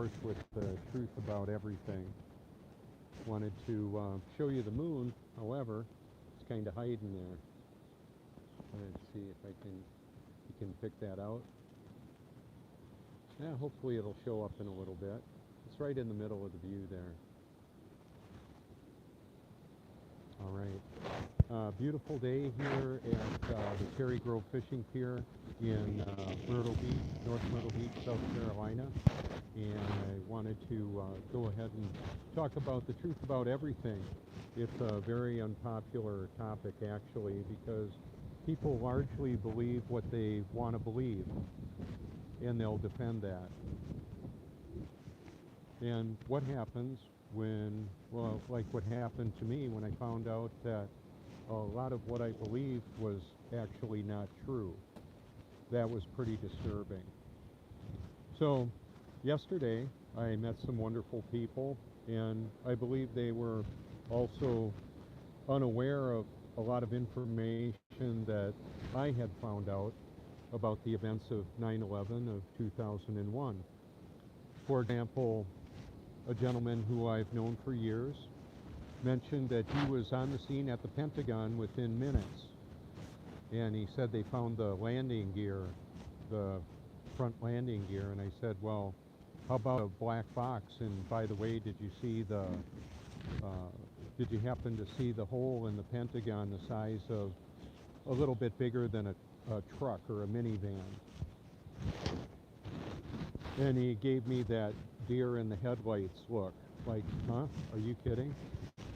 course, with the truth about everything. Wanted to show you the moon, however, it's kind of hiding there. Let's see if you can pick that out. Yeah, hopefully it'll show up in a little bit. It's right in the middle of the view there. All right. Beautiful day here at the Cherry Grove Fishing Pier in Myrtle Beach, North Myrtle Beach, South Carolina. And I wanted to go ahead and talk about the truth about everything. It's a very unpopular topic, actually, because people largely believe what they want to believe, and they'll defend that. And what happens when, well, like what happened to me when I found out that a lot of what I believed was actually not true. That was pretty disturbing. So yesterday I met some wonderful people, and I believe they were also unaware of a lot of information that I had found out about the events of 9/11 of 2001. For example, a gentleman who I've known for years mentioned that he was on the scene at the Pentagon within minutes. And he said they found the landing gear, the front landing gear. And I said, well, how about a black box? And by the way, did you happen to see the hole in the Pentagon the size of a little bit bigger than a truck or a minivan? And he gave me that deer in the headlights look, like, huh? Are you kidding?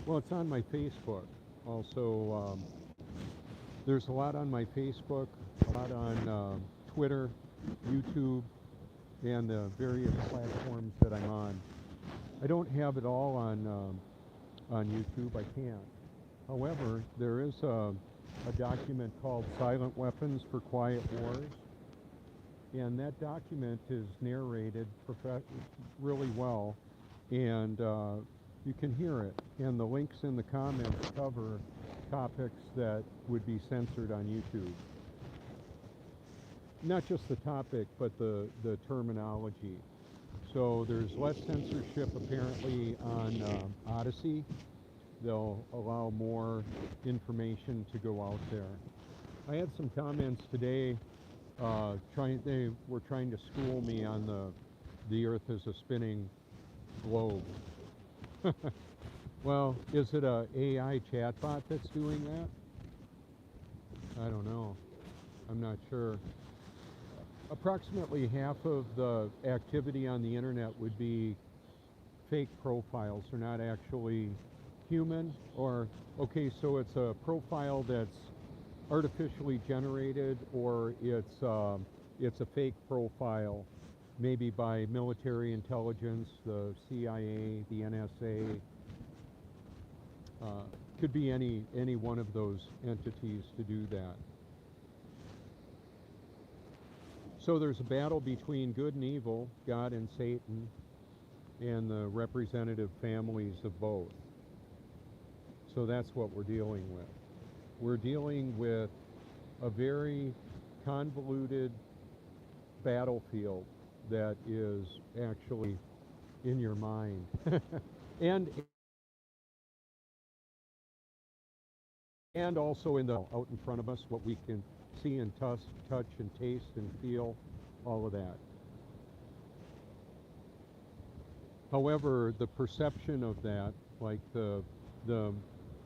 Well, it's on my Facebook. Also, there's a lot on my Facebook, a lot on Twitter, YouTube, and the various platforms that I'm on. I don't have it all on YouTube. I can't. However, there is a document called Silent Weapons for Quiet Wars. And that document is narrated really well, and you can hear it. And the links in the comments cover topics that would be censored on YouTube. Not just the topic, but the terminology. So there's less censorship apparently on Odyssey. They'll allow more information to go out there. I had some comments today. They were trying to school me on the Earth as a spinning globe. Well, is it a AI chatbot that's doing that? I don't know. I'm not sure. Approximately half of the activity on the internet would be fake profiles. They're not actually human, or, okay, so it's a profile that's artificially generated, or it's a fake profile, maybe by military intelligence, the CIA, the NSA. Could be any one of those entities to do that. So there's a battle between good and evil, God and Satan, and the representative families of both. So that's what we're dealing with. We're dealing with a very convoluted battlefield that is actually in your mind. and also out in front of us, what we can see and touch and taste and feel, all of that. However, the perception of that, like the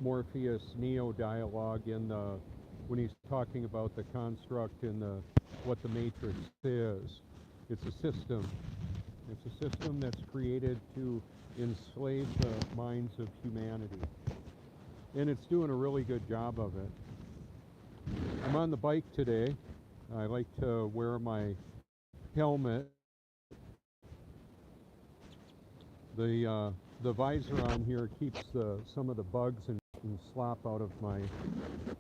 Morpheus Neo dialogue when he's talking about the construct and what the Matrix is, it's a system. It's a system that's created to enslave the minds of humanity. And it's doing a really good job of it. I'm on the bike today. I like to wear my helmet. The visor on here keeps some of the bugs and slop out of my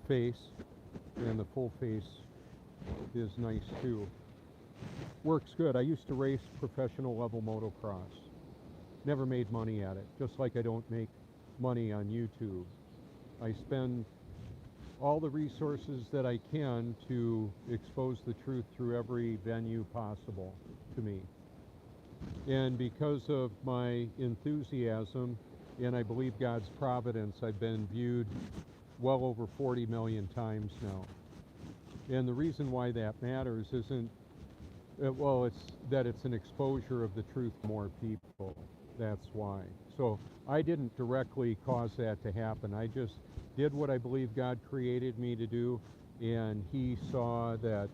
face, and the full face is nice too. Works good. I used to race professional level motocross. Never made money at it, just like I don't make money on YouTube. I spend all the resources that I can to expose the truth through every venue possible to me. And because of my enthusiasm and I believe God's providence, I've been viewed well over 40 million times now. And the reason why that matters isn't, well, it's that it's an exposure of the truth to more people. That's why. So I didn't directly cause that to happen. I just did what I believe God created me to do, and He saw that,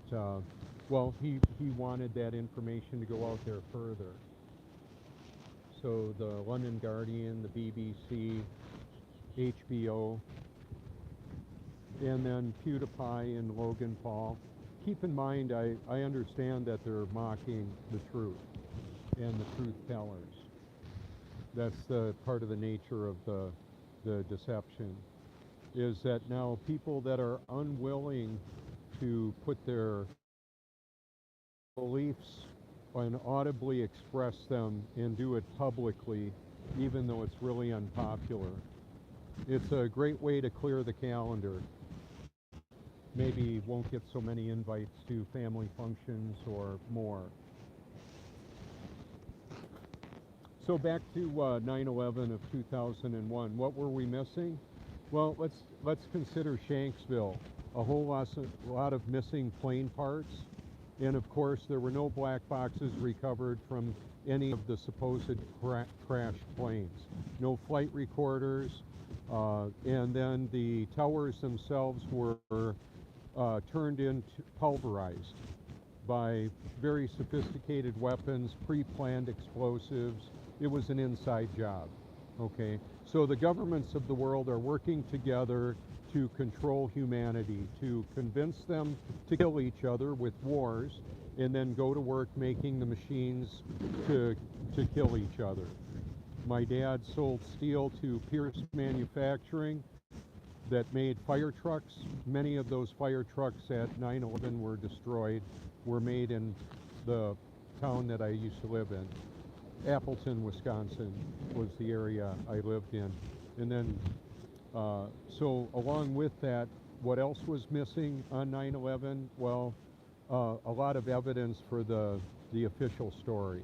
he wanted that information to go out there further. So the London Guardian, the BBC, HBO, and then PewDiePie and Logan Paul. Keep in mind, I understand that they're mocking the truth and the truth tellers. That's the part of the nature of the deception, is that now people that are unwilling to put their beliefs and audibly express them and do it publicly, even though it's really unpopular. It's a great way to clear the calendar. Maybe won't get so many invites to family functions or more. So back to 9/11 of 2001. What were we missing? Well, let's consider Shanksville. A whole lot of missing plane parts, and of course there were no black boxes recovered from any of the supposed crashed planes. No flight recorders, and then the towers themselves were turned into pulverized by very sophisticated weapons, pre-planned explosives. It was an inside job, okay? So the governments of the world are working together to control humanity, to convince them to kill each other with wars, and then go to work making the machines to kill each other. My dad sold steel to Pierce Manufacturing that made fire trucks. Many of those fire trucks at 9/11 were destroyed, were made in the town that I used to live in. Appleton, Wisconsin was the area I lived in. And then, so along with that, what else was missing on 9/11? Well, a lot of evidence for the official story.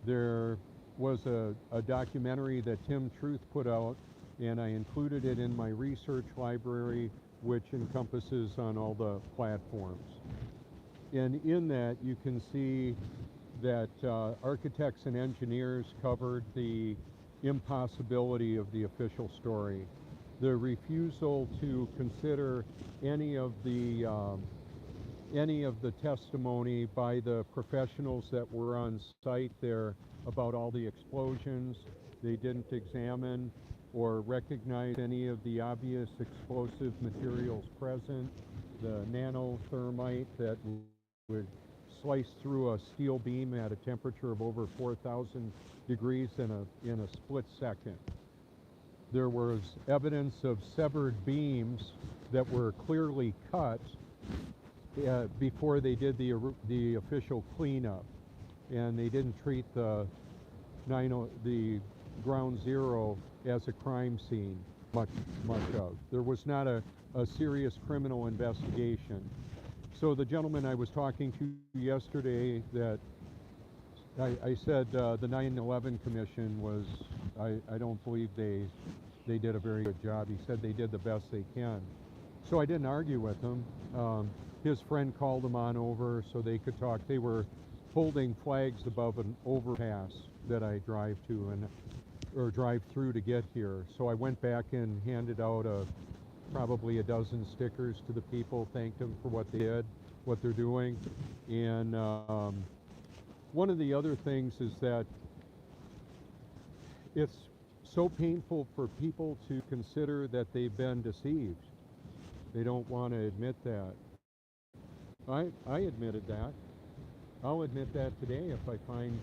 There was a documentary that Tim Truth put out, and I included it in my research library, which encompasses on all the platforms. And in that, you can see that architects and engineers covered the impossibility of the official story. The refusal to consider any of the testimony by the professionals that were on site there about all the explosions. They didn't examine or recognize any of the obvious explosive materials present, the nanothermite that would slice through a steel beam at a temperature of over 4,000 degrees in a split second. There was evidence of severed beams that were clearly cut before they did the official cleanup, and they didn't treat the ground zero as a crime scene much of. There was not a serious criminal investigation. So the gentleman I was talking to yesterday, that I said the 9/11 Commission was, I don't believe they did a very good job. He said they did the best they can. So I didn't argue with him. His friend called him on over so they could talk. They were holding flags above an overpass that I drive through to get here. So I went back and handed out probably a dozen stickers to the people, thanked them for what they did, what they're doing. And one of the other things is that it's so painful for people to consider that they've been deceived. They don't want to admit that. I admitted that. I'll admit that today if I find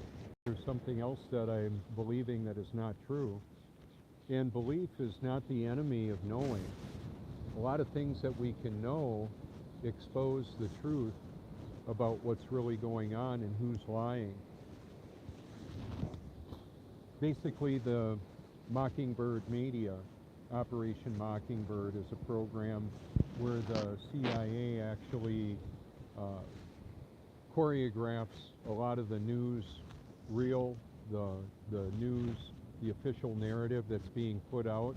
there's something else that I'm believing that is not true. And belief is not the enemy of knowing. A lot of things that we can know expose the truth about what's really going on and who's lying. Basically, the Mockingbird Media, Operation Mockingbird, is a program where the CIA actually choreographs a lot of the news real, the news, the official narrative that's being put out.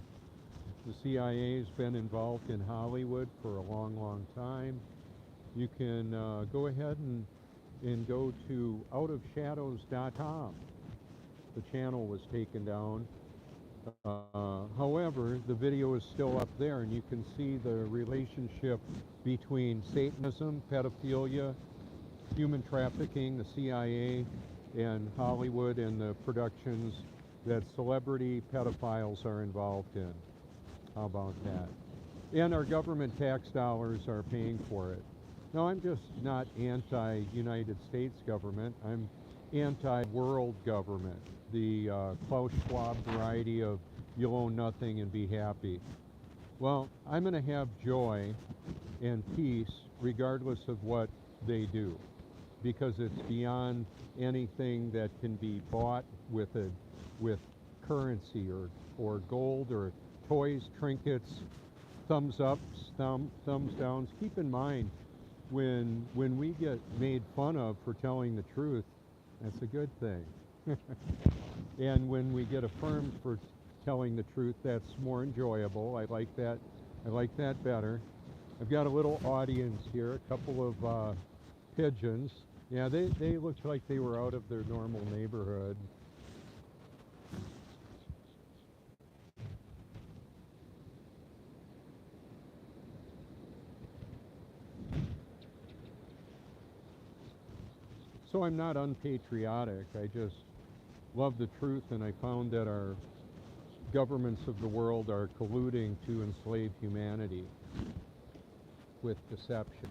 The CIA has been involved in Hollywood for a long, long time. You can go ahead and go to outofshadows.com. The channel was taken down. However, the video is still up there, and you can see the relationship between Satanism, pedophilia, human trafficking, the CIA, and Hollywood, and the productions that celebrity pedophiles are involved in. How about that? And our government tax dollars are paying for it. Now, I'm just not anti-United States government. I'm anti-world government, the Klaus Schwab variety of you'll own nothing and be happy. Well, I'm going to have joy and peace regardless of what they do, because it's beyond anything that can be bought with currency or gold or toys, trinkets, thumbs ups, thumbs downs. Keep in mind, when we get made fun of for telling the truth, that's a good thing. And when we get affirmed for telling the truth, that's more enjoyable. I like that. I like that better. I've got a little audience here, a couple of pigeons. Yeah, they looked like they were out of their normal neighborhood. So I'm not unpatriotic. I just love the truth, and I found that our governments of the world are colluding to enslave humanity with deception.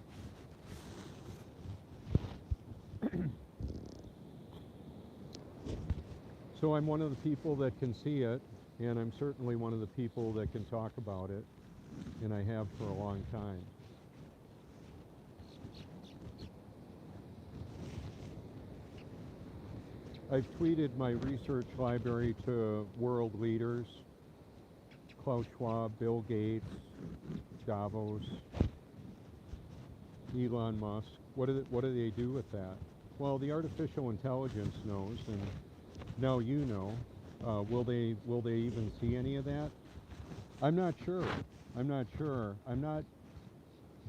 So I'm one of the people that can see it, and I'm certainly one of the people that can talk about it, and I have for a long time. I've tweeted my research library to world leaders, Klaus Schwab, Bill Gates, Davos, Elon Musk. What do they do with that? Well, the artificial intelligence knows, and now you know. Will they even see any of that? I'm not sure. I'm not sure. I'm not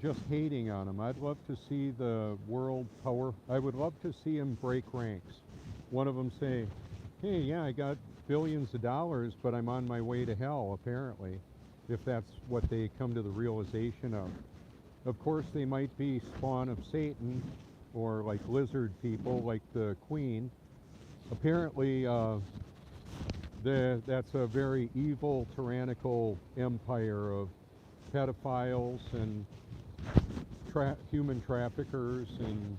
just hating on them. I'd love to see the world power. I would love to see them break ranks. One of them say, hey, yeah, I got billions of dollars, but I'm on my way to hell, apparently, if that's what they come to the realization of. Of course, they might be spawn of Satan, or like lizard people, like the Queen. Apparently, that's a very evil, tyrannical empire of pedophiles and human traffickers and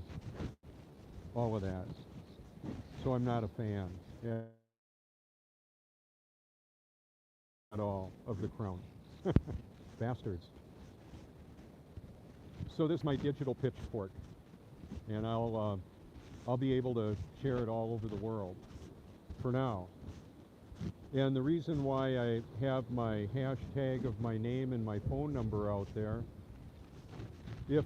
all of that. So I'm not a fan at all of the crown. Bastards. So this is my digital pitchfork, and I'll be able to share it all over the world for now. And the reason why I have my hashtag of my name and my phone number out there, if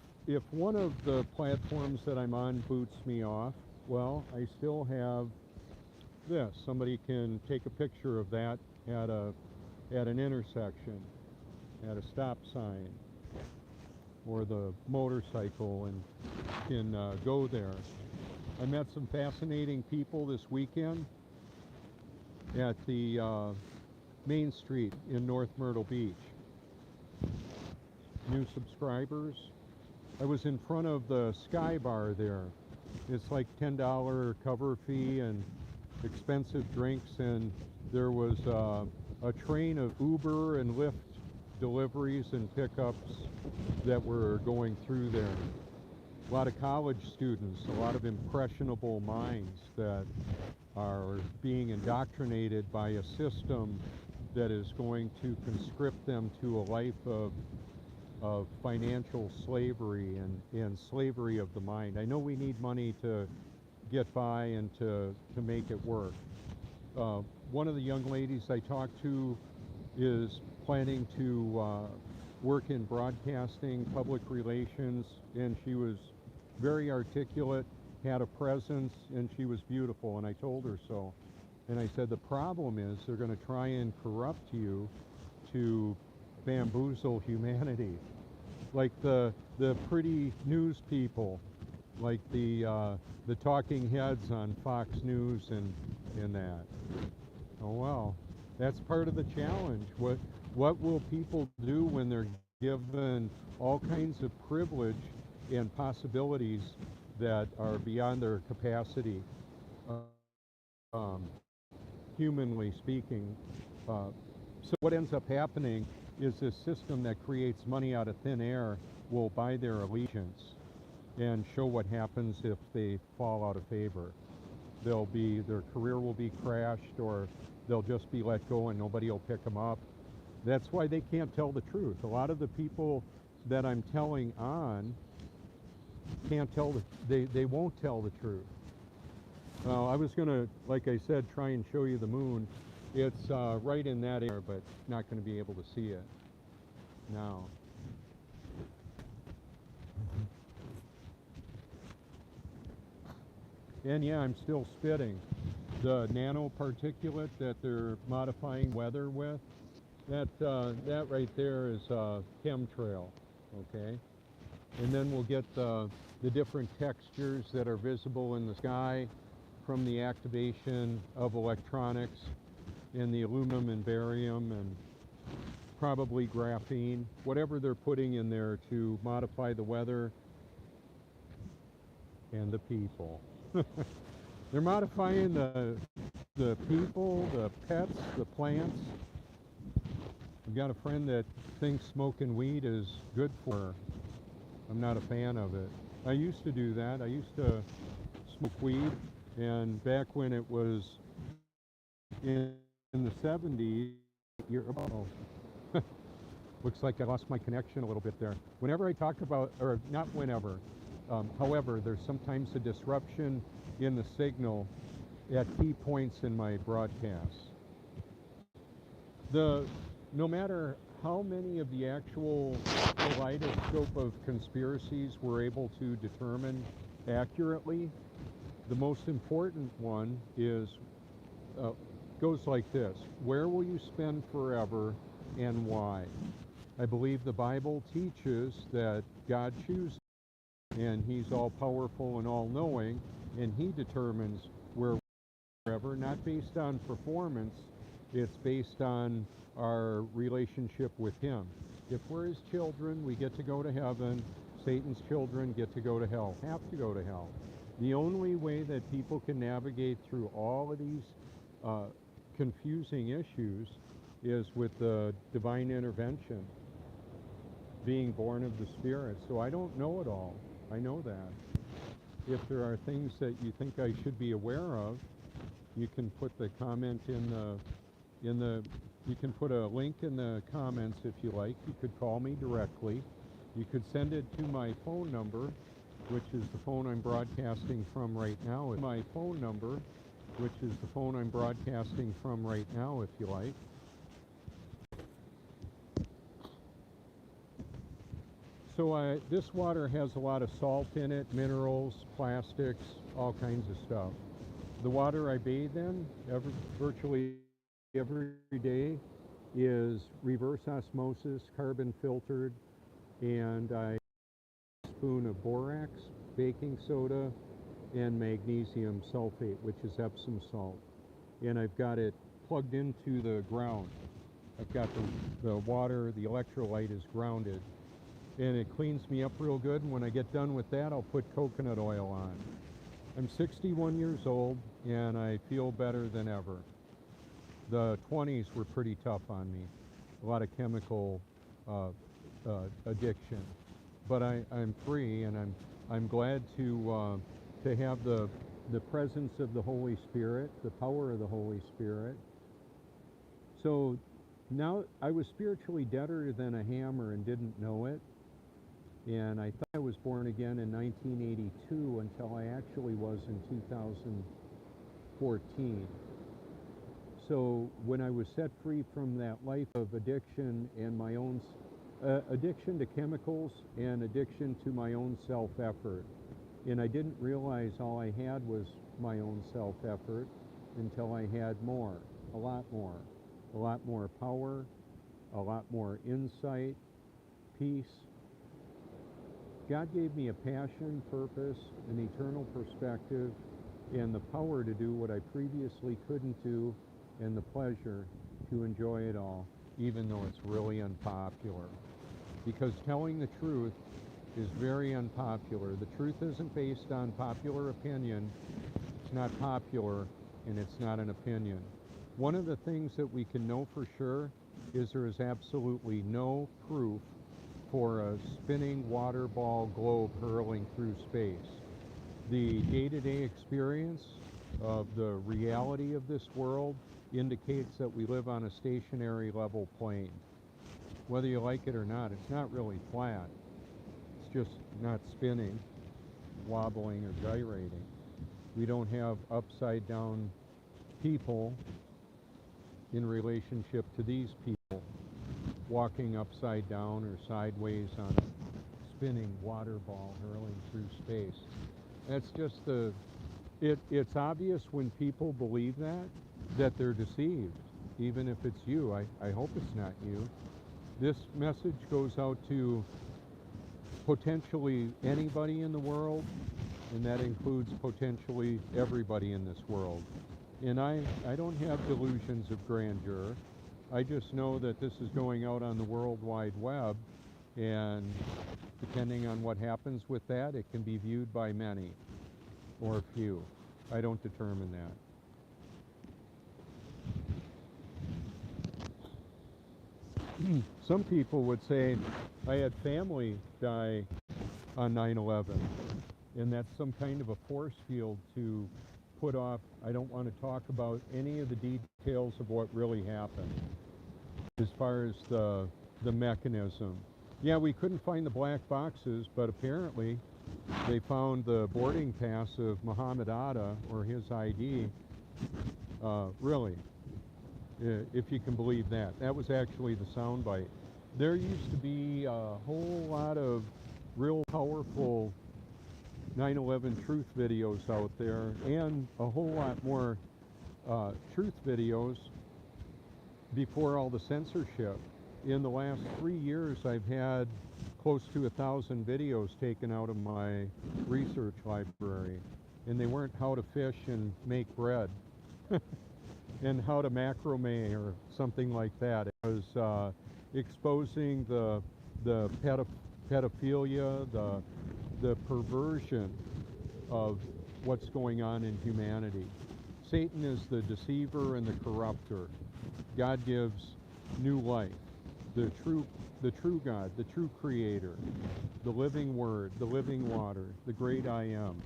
one of the platforms that I'm on boots me off, well, I still have this. Somebody can take a picture of that at an intersection, at a stop sign, or the motorcycle, and can go there. I met some fascinating people this weekend at the Main Street in North Myrtle Beach. New subscribers. I was in front of the Sky Bar there. It's like $10 cover fee and expensive drinks, and there was a train of Uber and Lyft deliveries and pickups that were going through there. A lot of college students, a lot of impressionable minds that are being indoctrinated by a system that is going to conscript them to a life of financial slavery and slavery of the mind. I know we need money to get by and to make it work. One of the young ladies I talked to is planning to work in broadcasting, public relations, and she was very articulate. had a presence and she was beautiful, and I told her so. And I said, the problem is they're going to try and corrupt you to bamboozle humanity. Like the pretty news people, like the talking heads on Fox News and that. Oh well, that's part of the challenge. What will people do when they're given all kinds of privilege and possibilities that are beyond their capacity, um, humanly speaking? So what ends up happening is this system that creates money out of thin air will buy their allegiance and show what happens if they fall out of favor. Their career will be crashed, or they'll just be let go and nobody will pick them up. That's why they can't tell the truth. A lot of the people that I'm telling on can't tell they won't tell the truth. I was going to, like I said, try and show you the moon. It's right in that area, but not going to be able to see it now. And yeah, I'm still spitting. The nanoparticulate that they're modifying weather with, that right there is a chemtrail, okay? And then we'll get the different textures that are visible in the sky from the activation of electronics and the aluminum and barium and probably graphene, whatever they're putting in there to modify the weather and the people. They're modifying the people, the pets, the plants. I've got a friend that thinks smoking weed is good for her. I'm not a fan of it. I used to do that. I used to smoke weed, and back when it was in the 70s, looks like I lost my connection a little bit there. Whenever I talk about, or not whenever, however, there's sometimes a disruption in the signal at key points in my broadcasts. No matter how many of the actual kaleidoscope of conspiracies we're able to determine accurately, the most important one goes like this: where will you spend forever and why? I believe the Bible teaches that God chooses, and he's all powerful and all knowing, and he determines where forever, not based on performance. It's based on our relationship with him. If we're his children, we get to go to heaven. Satan's children get to go to hell, have to go to hell. The only way that people can navigate through all of these confusing issues is with the divine intervention, being born of the Spirit. So I don't know it all. I know that. If there are things that you think I should be aware of, you can put the comment you can put a link in the comments if you like. You could call me directly. You could send it to my phone number, which is the phone I'm broadcasting from right now. My phone number, which is the phone I'm broadcasting from right now, if you like. So this water has a lot of salt in it, minerals, plastics, all kinds of stuff. The water I bathe in virtually every day is reverse osmosis, carbon filtered, and I a spoon of borax, baking soda, and magnesium sulfate, which is Epsom salt. And I've got it plugged into the ground. I've got the water, the electrolyte is grounded, and it cleans me up real good. And when I get done with that, I'll put coconut oil on. I'm 61 years old, and I feel better than ever. The 20s were pretty tough on me, a lot of chemical addiction. But I'm free, and I'm glad to have the presence of the Holy Spirit, the power of the Holy Spirit. So now I was spiritually deader than a hammer and didn't know it. And I thought I was born again in 1982 until I actually was in 2014. So when I was set free from that life of addiction and my own addiction to chemicals and addiction to my own self-effort, And I didn't realize all I had was my own self-effort until I had more, a lot more power, a lot more insight, peace. God gave me a passion, purpose, an eternal perspective, and the power to do what I previously couldn't do, and the pleasure to enjoy it all, even though it's really unpopular. Because telling the truth is very unpopular. The truth isn't based on popular opinion. It's not popular, and it's not an opinion. One of the things that we can know for sure is there is absolutely no proof for a spinning water ball globe hurling through space. The day-to-day experience of the reality of this world indicates that we live on a stationary level plane. Whether you like it or not, it's not really flat. It's just not spinning, wobbling, or gyrating. We don't have upside down people in relationship to these people walking upside down or sideways on a spinning water ball hurling through space. That's just it's obvious when people believe that they're deceived, even if it's you. I hope it's not you. This message goes out to potentially anybody in the world, and that includes potentially everybody in this world. And I don't have delusions of grandeur. I just know that this is going out on the World Wide Web, and depending on what happens with that, it can be viewed by many or few. I don't determine that. Some people would say, I had family die on 9/11, and that's some kind of a force field to put off. I don't want to talk about any of the details of what really happened as far as the mechanism. Yeah, we couldn't find the black boxes, but apparently they found the boarding pass of Muhammad Atta, or his ID. Really, if you can believe that. That was actually the soundbite. There used to be a whole lot of real powerful 9/11 truth videos out there, and a whole lot more truth videos before all the censorship. In the last 3 years, I've had close to 1,000 videos taken out of my research library, and they weren't how to fish and make bread and how to macrame or something like that. It was exposing the pedophilia, the perversion of what's going on in humanity. Satan is the deceiver and the corrupter. God gives new life. The true God, the true creator, the living word, the living water, the great I am,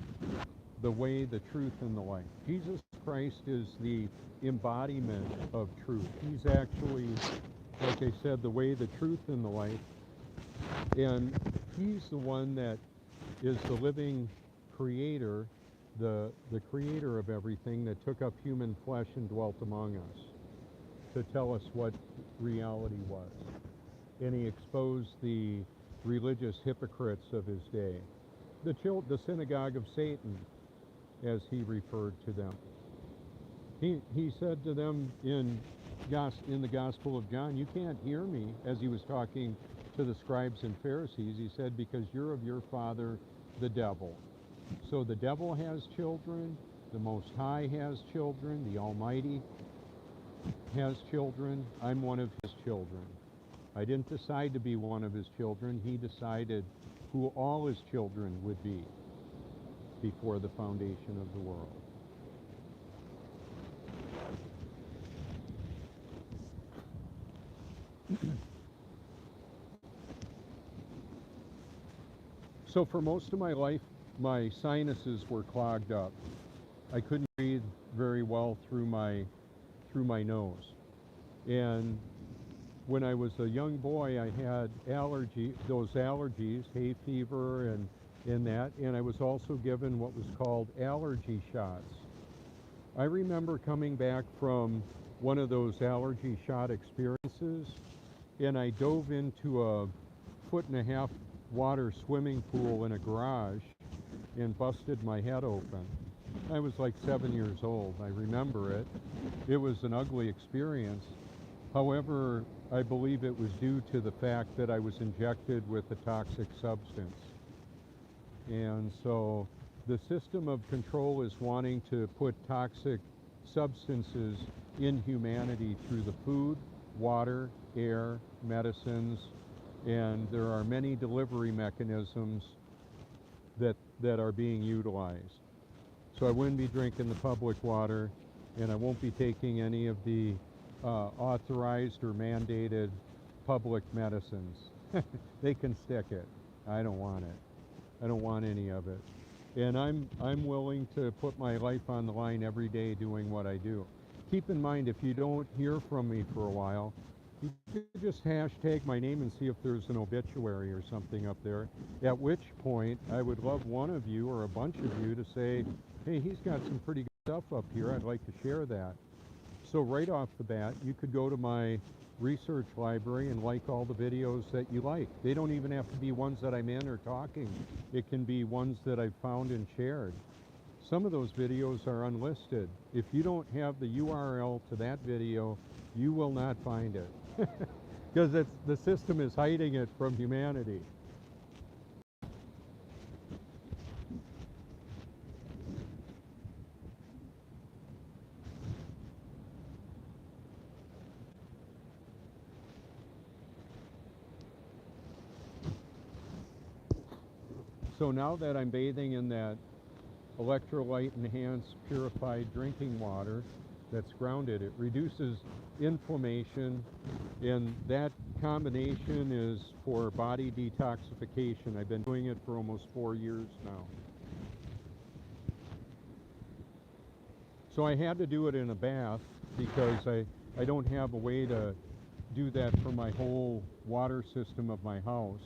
the way, the truth, and the life. Jesus Christ is the embodiment of truth. He's actually, like I said, the way, the truth, and the life. And he's the one that is the living creator, the creator of everything, that took up human flesh and dwelt among us to tell us what reality was. And he exposed the religious hypocrites of his day, the synagogue of Satan, as he referred to them. He said to them in the Gospel of John, you can't hear me, as he was talking to the scribes and Pharisees. He said, because you're of your father, the devil. So the devil has children, the Most High has children, the Almighty has children. I'm one of his children. I didn't decide to be one of his children. He decided who all his children would be before the foundation of the world. So for most of my life, my sinuses were clogged up. I couldn't breathe very well through my nose. And when I was a young boy, I had those allergies, hay fever and that, and I was also given what was called allergy shots. I remember coming back from one of those allergy shot experiences, and I dove into a 1.5-foot water swimming pool in a garage, and busted my head open. I was like 7 years old. I remember it. It was an ugly experience. However, I believe it was due to the fact that I was injected with a toxic substance. And so the system of control is wanting to put toxic substances in humanity through the food, water, air, medicines, and there are many delivery mechanisms that are being utilized. So I wouldn't be drinking the public water, and I won't be taking any of the authorized or mandated public medicines. They can stick it. I don't want it. I don't want any of it. And I'm willing to put my life on the line every day doing what I do. Keep in mind, if you don't hear from me for a while, you could just hashtag my name and see if there's an obituary or something up there. At which point, I would love one of you or a bunch of you to say, hey, he's got some pretty good stuff up here. I'd like to share that. So right off the bat, you could go to my research library and like all the videos that you like. They don't even have to be ones that I'm in or talking. It can be ones that I've found and shared. Some of those videos are unlisted. If you don't have the URL to that video, you will not find it. Because the system is hiding it from humanity. So now that I'm bathing in that electrolyte enhanced purified drinking water that's grounded, it reduces inflammation, and that combination is for body detoxification. I've been doing it for almost 4 years now. So I had to do it in a bath because I don't have a way to do that for my whole water system of my house.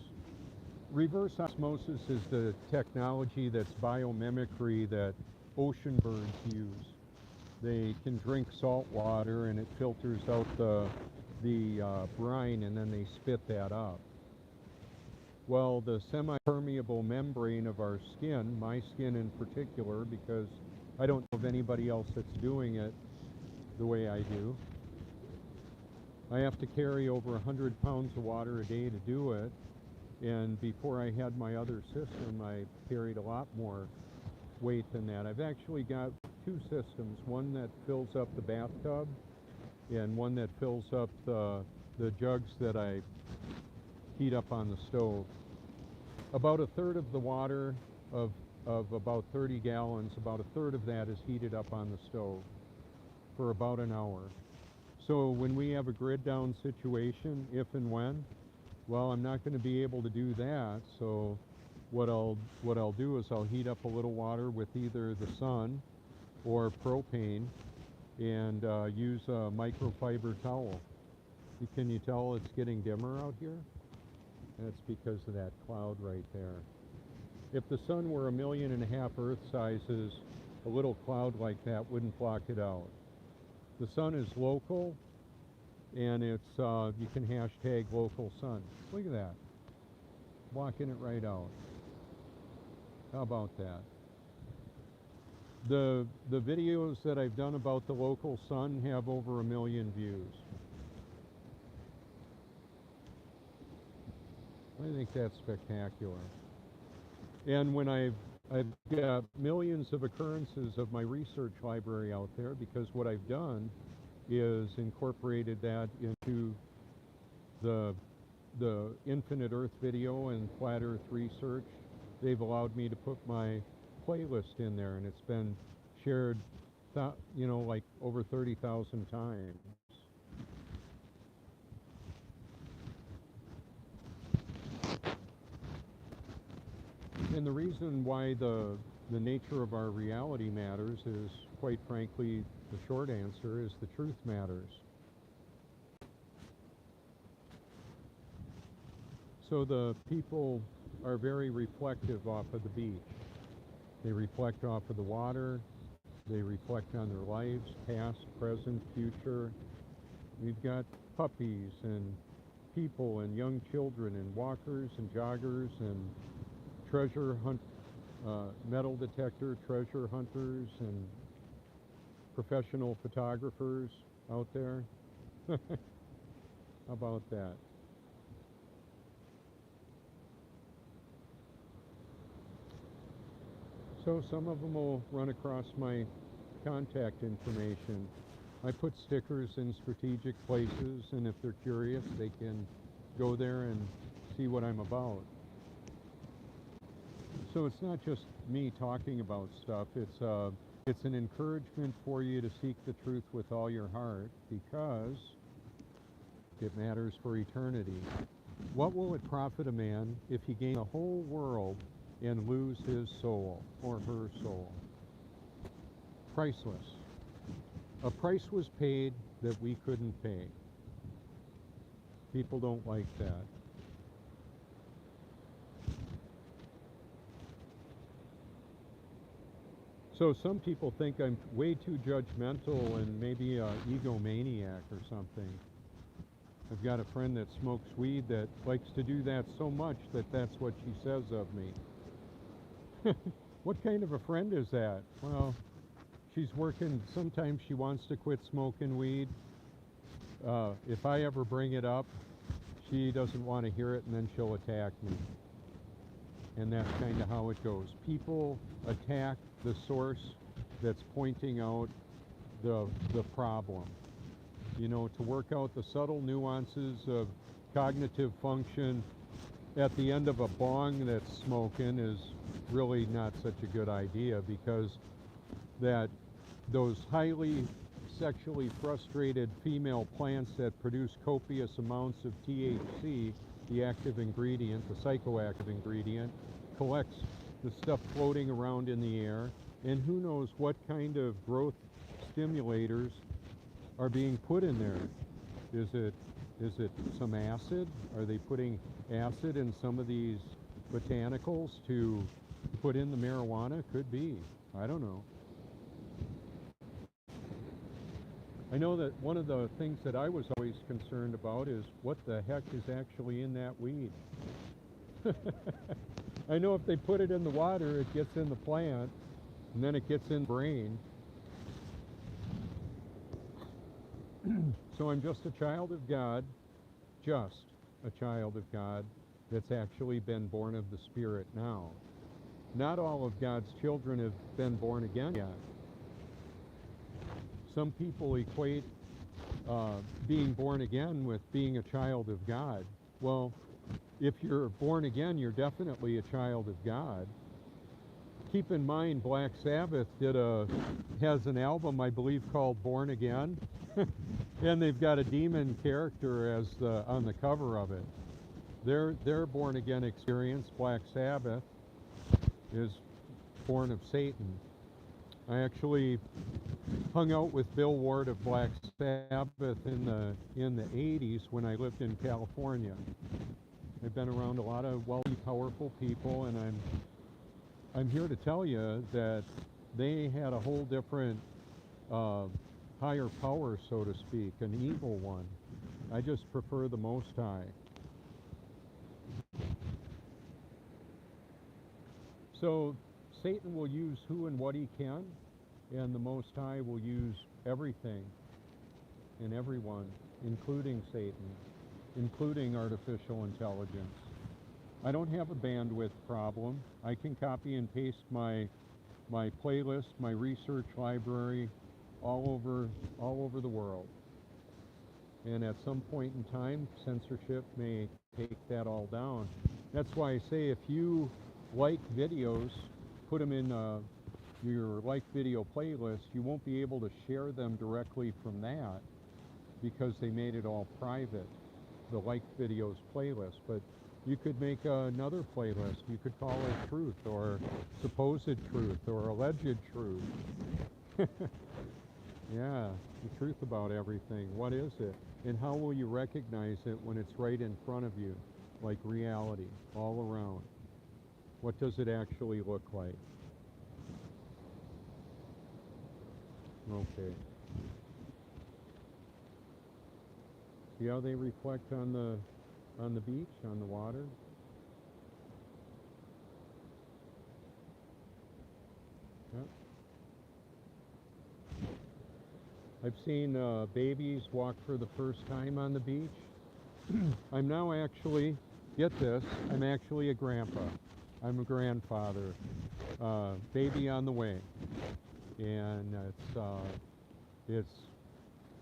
Reverse osmosis is the technology that's biomimicry that ocean birds use. They can drink salt water and it filters out the brine, and then they spit that up. Well, the semi-permeable membrane of our skin, my skin in particular, because I don't know of anybody else that's doing it the way I do. I have to carry over 100 pounds of water a day to do it. And before I had my other system, I carried a lot more weight than that. I've actually got two systems, one that fills up the bathtub and one that fills up the jugs that I heat up on the stove. About a third of the water of about 30 gallons, about a third of that is heated up on the stove for about an hour. So when we have a grid down situation, if and when, well, I'm not going to be able to do that, so what I'll do is I'll heat up a little water with either the sun or propane and use a microfiber towel. Can you tell it's getting dimmer out here? That's because of that cloud right there. If the sun were 1.5 million Earth sizes, a little cloud like that wouldn't block it out. The sun is local, and it's you can hashtag local sun. Look at that, blocking it right out. How about that? The videos that I've done about the local sun have over 1 million views. I think that's spectacular. And when I've got millions of occurrences of my research library out there, because what I've done is incorporated that into the Infinite Earth video and Flat Earth research. They've allowed me to put my playlist in there, and it's been shared, like over 30,000 times. And the reason why the nature of our reality matters is, quite frankly, the short answer is the truth matters. So the people are very reflective off of the beach. They reflect off of the water. They reflect on their lives, past, present, future. We've got puppies and people and young children and walkers and joggers and treasure hunt metal detector treasure hunters and professional photographers out there. How about that? So some of them will run across my contact information. I put stickers in strategic places, and if they're curious, they can go there and see what I'm about. So it's not just me talking about stuff. It's an encouragement for you to seek the truth with all your heart, because it matters for eternity. What will it profit a man if he gain the whole world and lose his soul or her soul? Priceless. A price was paid that we couldn't pay. People don't like that. So some people think I'm way too judgmental and maybe an egomaniac or something. I've got a friend that smokes weed that likes to do that so much that that's what she says of me. What kind of a friend is that? Well, she's working, sometimes she wants to quit smoking weed. If I ever bring it up, she doesn't want to hear it, and then she'll attack me. And that's kind of how it goes. People attack the source that's pointing out the problem. You know, to work out the subtle nuances of cognitive function at the end of a bong that's smoking is really not such a good idea, because those highly sexually frustrated female plants that produce copious amounts of THC, the active ingredient, the psychoactive ingredient, collects the stuff floating around in the air, and who knows what kind of growth stimulators are being put in there. Is it some acid? Are they putting acid in some of these botanicals to put in the marijuana? Could be. I don't know. I know that one of the things that I was always concerned about is what the heck is actually in that weed. I know if they put it in the water, it gets in the plant, and then it gets in the brain. So I'm just a child of God, just a child of God that's actually been born of the Spirit now. Not all of God's children have been born again yet. Some people equate being born again with being a child of God. Well, if you're born again, you're definitely a child of God. Keep in mind, Black Sabbath has an album, I believe, called Born Again, and they've got a demon character on the cover of it. Their born again experience, Black Sabbath, is born of Satan. I actually hung out with Bill Ward of Black Sabbath in the 80s when I lived in California. I've been around a lot of wealthy, powerful people, and I'm here to tell you that they had a whole different higher power, so to speak, an evil one. I just prefer the Most High. So Satan will use who and what he can, and the Most High will use everything and everyone, including Satan, including artificial intelligence. I don't have a bandwidth problem. I can copy and paste my playlist, my research library all over the world. And at some point in time, censorship may take that all down. That's why I say, if you like videos, put them in your like video playlist. You won't be able to share them directly from that because they made it all private, the like videos playlist. But you could make another playlist. You could call it Truth, or Supposed Truth, or Alleged Truth. Yeah, the truth about everything. What is it? And how will you recognize it when it's right in front of you, like reality, all around? What does it actually look like? Okay. See how they reflect on the beach, on the water? I've seen babies walk for the first time on the beach. I'm now actually, get this, I'm actually a grandpa. I'm a grandfather. Baby on the way. And it's,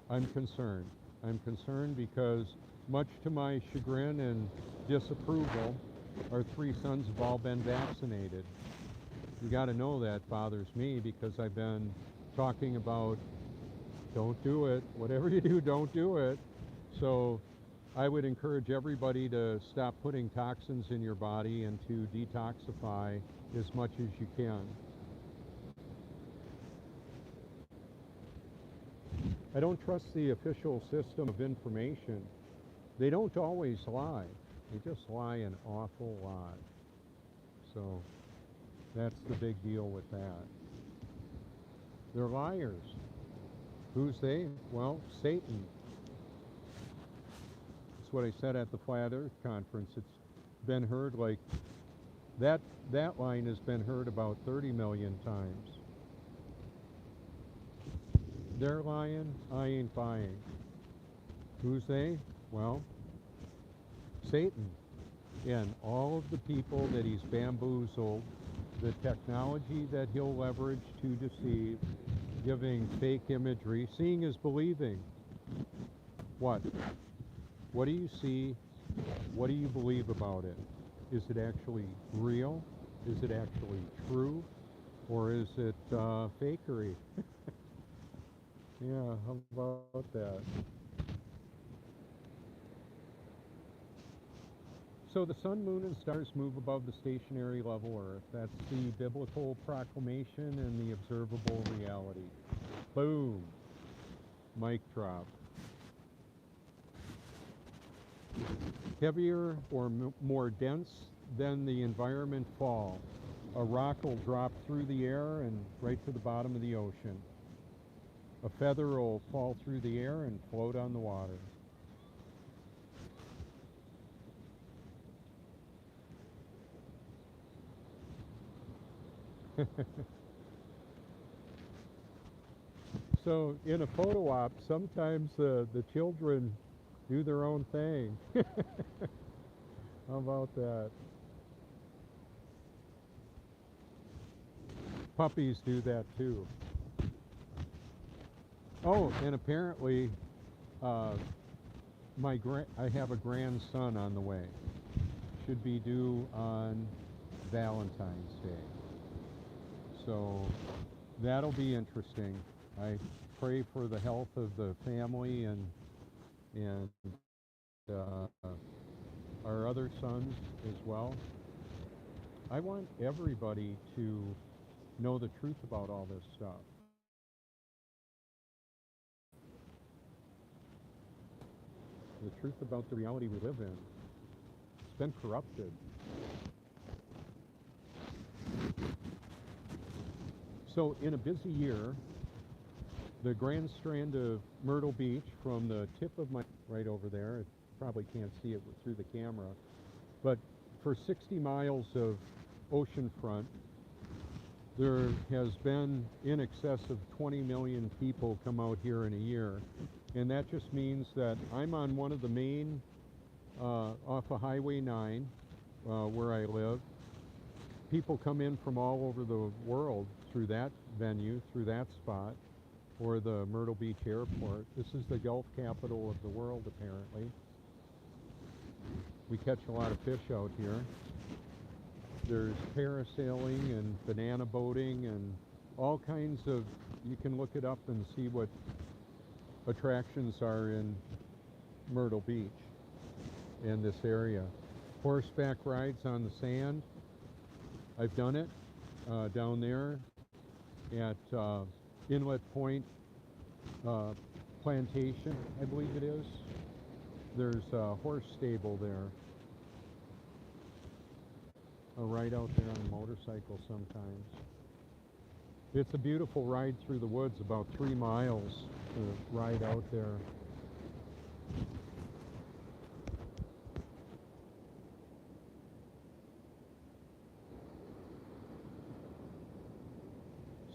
I'm concerned. I'm concerned because much to my chagrin and disapproval, our three sons have all been vaccinated. You got to know that bothers me because I've been talking about don't do it. Whatever you do, don't do it. So I would encourage everybody to stop putting toxins in your body and to detoxify as much as you can. I don't trust the official system of information. They don't always lie. They just lie an awful lot. So that's the big deal with that. They're liars. Who's they? Well, Satan. That's what I said at the Flat Earth Conference. It's been heard like that line has been heard about 30 million times. They're lying, I ain't buying. Who's they? Well, Satan and all of the people that he's bamboozled, the technology that he'll leverage to deceive, giving fake imagery. Seeing is believing. What? What do you see? What do you believe about it? Is it actually real? Is it actually true? Or is it fakery? Yeah, how about that? So the sun, moon, and stars move above the stationary level Earth. That's the biblical proclamation and the observable reality. Boom. Mic drop. Heavier or more dense than the environment fall. A rock will drop through the air and right to the bottom of the ocean. A feather will fall through the air and float on the water. So in a photo op, sometimes the children do their own thing. How about that? Puppies do that too. Oh, and apparently I have a grandson on the way. Should be due on Valentine's Day. So that'll be interesting. I pray for the health of the family and our other sons as well. I want everybody to know the truth about all this stuff. The truth about the reality we live in. It's been corrupted. So in a busy year, the Grand Strand of Myrtle Beach from the tip of my, right over there, it probably can't see it through the camera, but for 60 miles of oceanfront, there has been in excess of 20 million people come out here in a year. And that just means that I'm on one of the main, off of Highway 9, where I live. People come in from all over the world through that venue, through that spot, or the Myrtle Beach Airport. This is the Gulf capital of the world, apparently. We catch a lot of fish out here. There's parasailing and banana boating and all kinds of, you can look it up and see what attractions are in Myrtle Beach and this area. Horseback rides on the sand. I've done it down there at Inlet Point Plantation, I believe it is. There's a horse stable there. I'll ride out there on a motorcycle sometimes. It's a beautiful ride through the woods, about 3 miles to ride out there.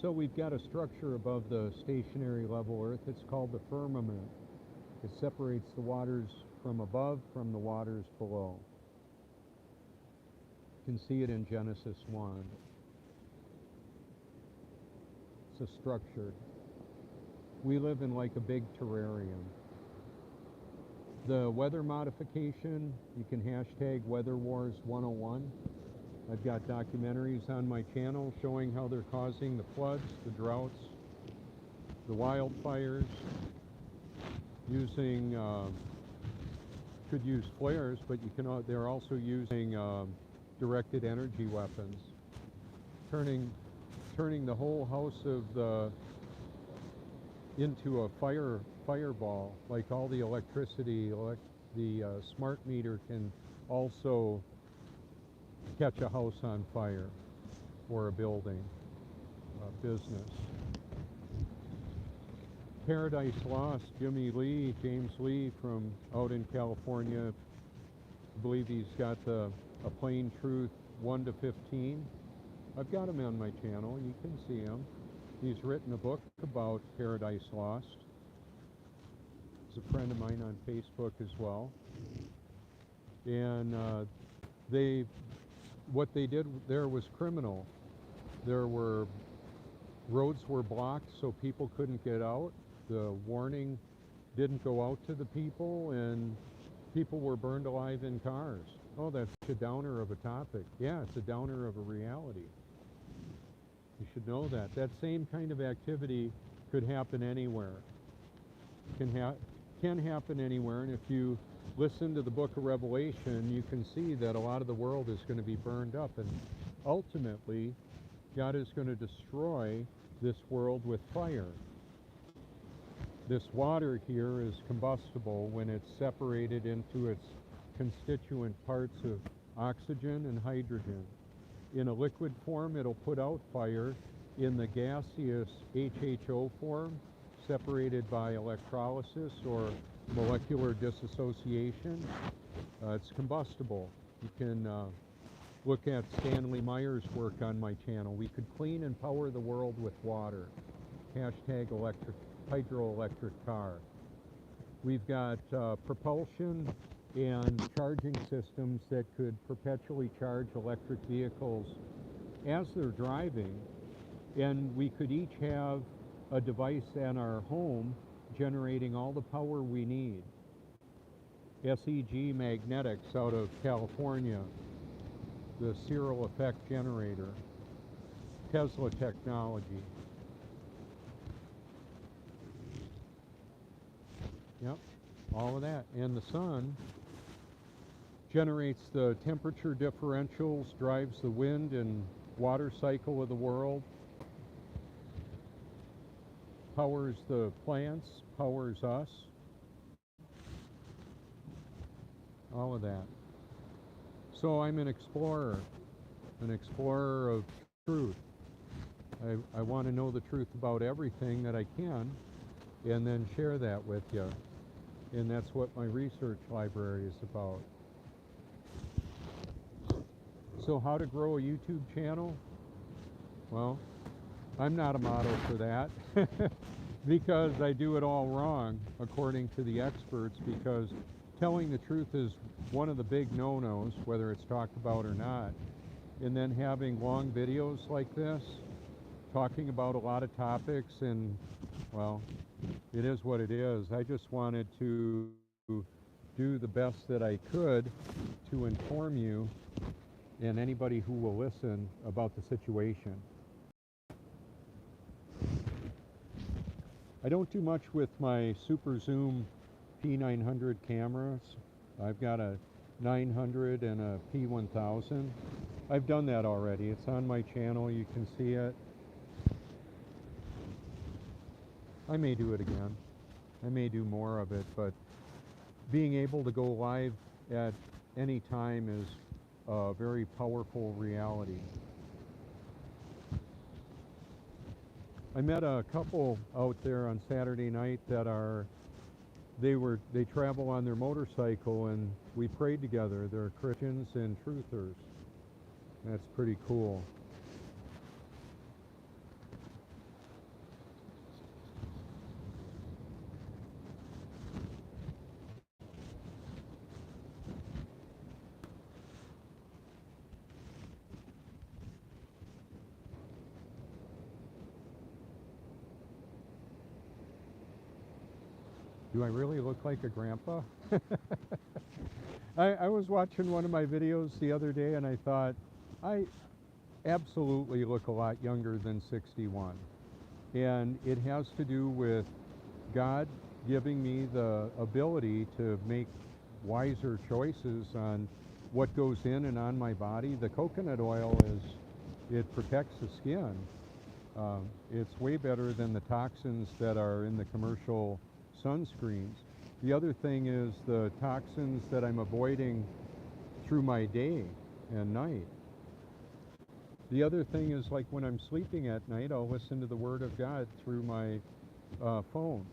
So we've got a structure above the stationary level Earth. It's called the firmament. It separates the waters from above from the waters below. You can see it in Genesis 1. It's a structure. We live in like a big terrarium. The weather modification, you can hashtag Weather Wars 101. I've got documentaries on my channel showing how they're causing the floods, the droughts, the wildfires, using, could use flares, but you can, they're also using directed energy weapons, turning the whole house of the into a fireball. Like all the electricity, the smart meter can also catch a house on fire or a building, a business. Paradise Lost, James Lee from out in California. I believe he's got a Plain Truth 1 to 15. I've got him on my channel. You can see him. He's written a book about Paradise Lost. He's a friend of mine on Facebook as well. And what they did there was criminal. Roads were blocked so people couldn't get out. The warning didn't go out to the people, and people were burned alive in cars. Oh, that's a downer of a topic. Yeah, it's a downer of a reality. You should know that. That same kind of activity could happen anywhere. Can happen anywhere, and if you listen to the book of Revelation, you can see that a lot of the world is going to be burned up, and ultimately, God is going to destroy this world with fire. This water here is combustible when it's separated into its constituent parts of oxygen and hydrogen. In a liquid form, it'll put out fire. In the gaseous HHO form, separated by electrolysis or molecular dissociation, it's combustible. You can look at Stanley Meyer's work on my channel. We could clean and power the world with water. Hashtag hydroelectric car. We've got propulsion and charging systems that could perpetually charge electric vehicles as they're driving, and we could each have a device in our home generating all the power we need. SEG Magnetics out of California, the Cyril effect generator, Tesla technology. Yep, all of that. And the sun generates the temperature differentials, drives the wind and water cycle of the world, powers the plants, powers us, all of that. So I'm an explorer of truth. I want to know the truth about everything that I can and then share that with you. And that's what my research library is about. So how to grow a YouTube channel? Well, I'm not a model for that because I do it all wrong according to the experts, because telling the truth is one of the big no-nos, whether it's talked about or not. And then having long videos like this, talking about a lot of topics, and well, it is what it is. I just wanted to do the best that I could to inform you and anybody who will listen about the situation. I don't do much with my Super Zoom P900 cameras. I've got a 900 and a P1000. I've done that already. It's on my channel. You can see it. I may do it again. I may do more of it, but being able to go live at any time is a very powerful reality. I met a couple out there on Saturday night that they travel on their motorcycle, and we prayed together. They're Christians and truthers. That's pretty cool. Do I really look like a grandpa? I was watching one of my videos the other day and I thought, I absolutely look a lot younger than 61. And it has to do with God giving me the ability to make wiser choices on what goes in and on my body. The coconut oil it protects the skin. It's way better than the toxins that are in the commercial sunscreens. The other thing is the toxins that I'm avoiding through my day and night. The other thing is, like, when I'm sleeping at night, I'll listen to the Word of God through my phone.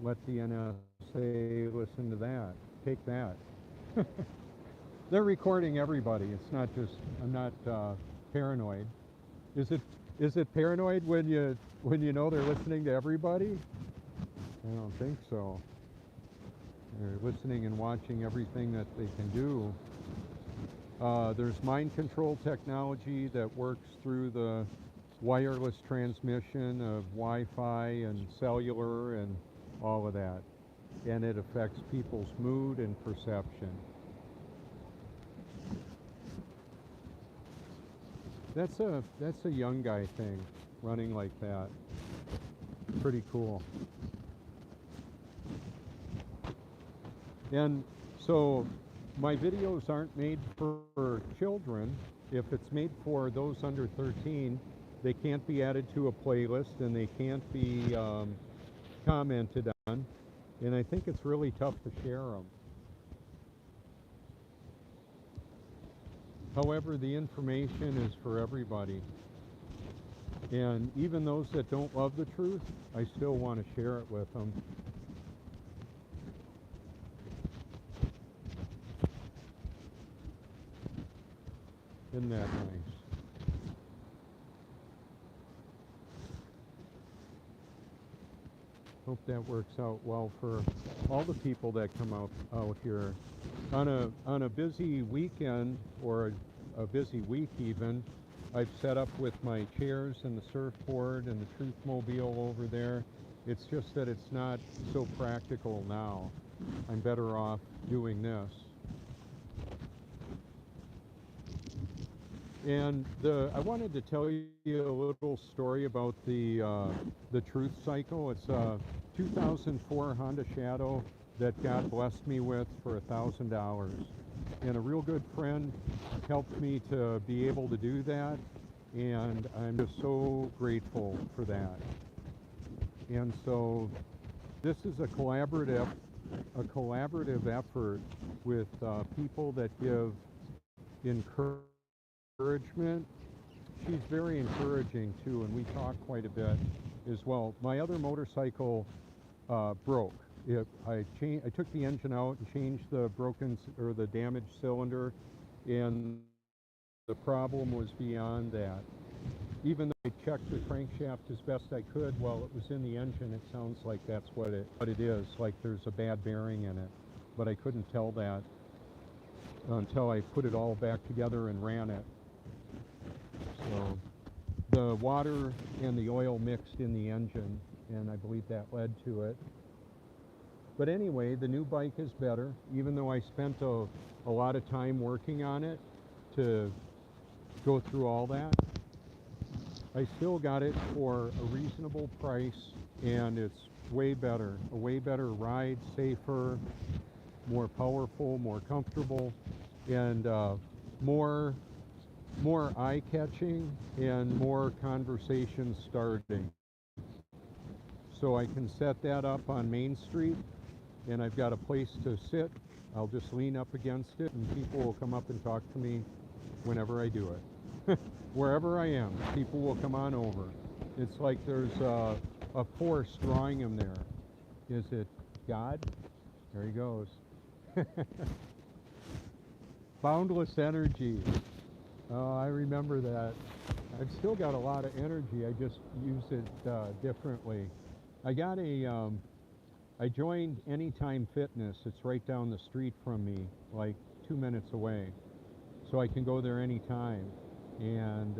Let the NSA listen to that. Take that. They're recording everybody. It's not just, I'm not paranoid. Is it paranoid when you know they're listening to everybody? I don't think so. They're listening and watching everything that they can do. There's mind control technology that works through the wireless transmission of Wi-Fi and cellular and all of that. And it affects people's mood and perception. That's a young guy thing, running like that. Pretty cool. And so my videos aren't made for children. If it's made for those under 13, they can't be added to a playlist and they can't be commented on. And I think it's really tough to share them. However, the information is for everybody. And even those that don't love the truth, I still want to share it with them. Isn't that nice? Hope that works out well for all the people that come out here on a busy weekend or a busy week even. I've set up with my chairs and the surfboard and the Truth Mobile over there. It's just that it's not so practical now. I'm better off doing this. And I wanted to tell you a little story about the Truth Cycle. It's a 2004 Honda Shadow that God blessed me with for $1,000. And a real good friend helped me to be able to do that. And I'm just so grateful for that. And so this is a collaborative effort with people that give encouragement. She's very encouraging too, and we talk quite a bit as well. My other motorcycle broke. I took the engine out and changed the the damaged cylinder, and the problem was beyond that. Even though I checked the crankshaft as best I could while it was in the engine, it sounds like that's what it is, like there's a bad bearing in it. But I couldn't tell that until I put it all back together and ran it. So the water and the oil mixed in the engine, and I believe that led to it. But anyway, the new bike is better, even though I spent a lot of time working on it to go through all that. I still got it for a reasonable price, and it's way better. A way better ride, safer, more powerful, more comfortable, and more eye-catching and more conversation starting. So I can set that up on Main Street, and I've got a place to sit. I'll just lean up against it, and people will come up and talk to me whenever I do it. Wherever I am, people will come on over. It's like there's a force drawing them there. Is it God? There he goes. Boundless energy. Oh, I remember that. I've still got a lot of energy. I just use it differently. I joined Anytime Fitness. It's right down the street from me, like 2 minutes away. So I can go there anytime. And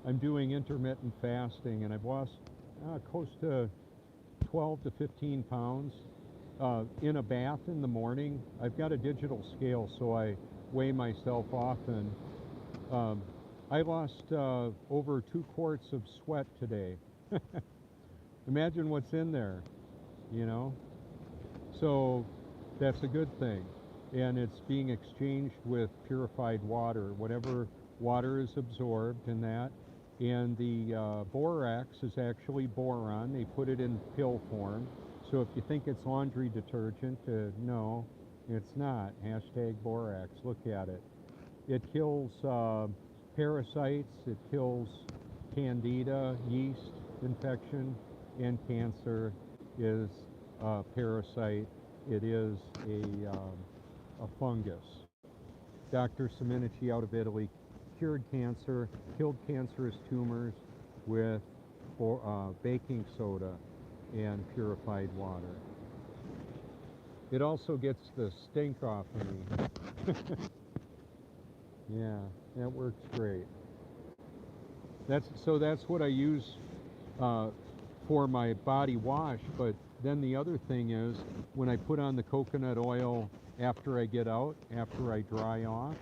I'm doing intermittent fasting, and I've lost close to 12 to 15 pounds. In a bath in the morning, I've got a digital scale, so I weigh myself often. I lost over 2 quarts of sweat today. Imagine what's in there, you know? So that's a good thing. And it's being exchanged with purified water, whatever water is absorbed in that. And the borax is actually boron. They put it in pill form. So if you think it's laundry detergent, no, it's not. Hashtag borax. Look at it. It kills parasites. It kills candida, yeast infection, and cancer is a parasite. It is a fungus. Dr. Semenici out of Italy cured cancer, killed cancerous tumors with baking soda and purified water. It also gets the stink off of me. Yeah, that works great. That's what I use for my body wash. But then the other thing is when I put on the coconut oil after I get out, after I dry off,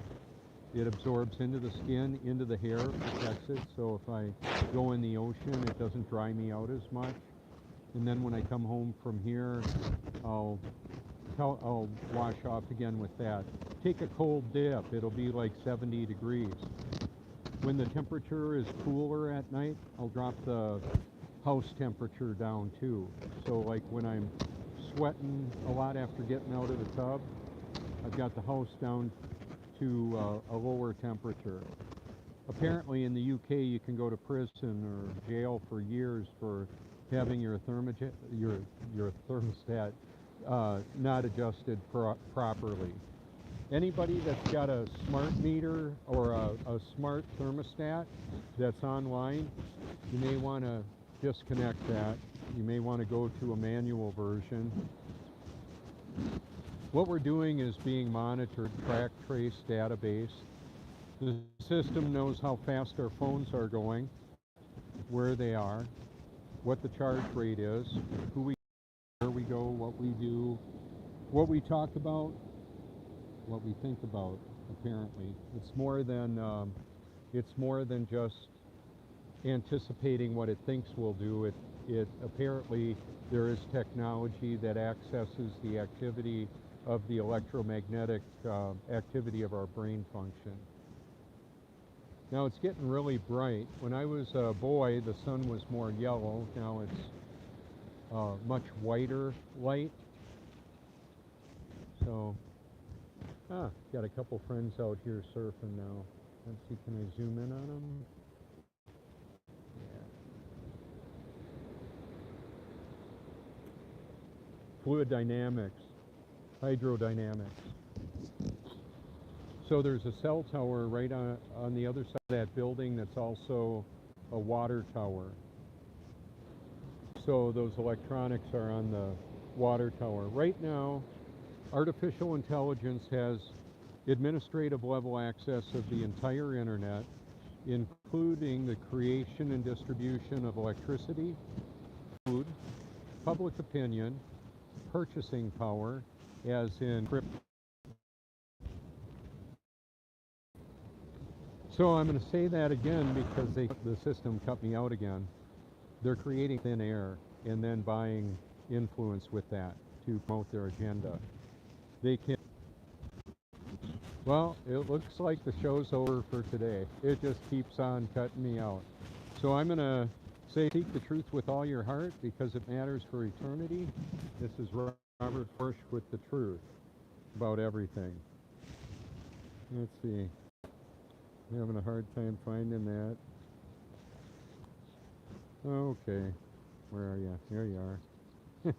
it absorbs into the skin, into the hair, protects it. So if I go in the ocean, it doesn't dry me out as much. And then when I come home from here, I'll wash off again with that. Take a cold dip. It'll be like 70 degrees. When the temperature is cooler at night, I'll drop the house temperature down too. So like when I'm sweating a lot after getting out of the tub, I've got the house down to a lower temperature. Apparently in the UK you can go to prison or jail for years for having your thermostat not adjusted properly. Anybody that's got a smart meter or a smart thermostat that's online, you may want to disconnect that. You may want to go to a manual version. What we're doing is being monitored, track, trace, database. The system knows how fast our phones are going, where they are, what the charge rate is, where we go, what we do, what we talk about, what we think about. Apparently, it's more than just anticipating what it thinks we'll do. It apparently there is technology that accesses the activity of the electromagnetic activity of our brain function. Now it's getting really bright. When I was a boy, the sun was more yellow. Now it's much whiter light. So, got a couple friends out here surfing now. Let's see, can I zoom in on them? Yeah. Fluid dynamics, hydrodynamics. So there's a cell tower right on the other side of that building that's also a water tower. So those electronics are on the water tower. Right now, artificial intelligence has administrative level access of the entire internet, including the creation and distribution of electricity, food, public opinion, purchasing power, as in crypto. So I'm going to say that again because the system cut me out again. They're creating thin air and then buying influence with that to promote their agenda. They can. Well, it looks like the show's over for today. It just keeps on cutting me out. So I'm going to say seek the truth with all your heart because it matters for eternity. This is Robert Forsch with the truth about everything. Let's see. I'm having a hard time finding that. Okay. Where are you? There you are.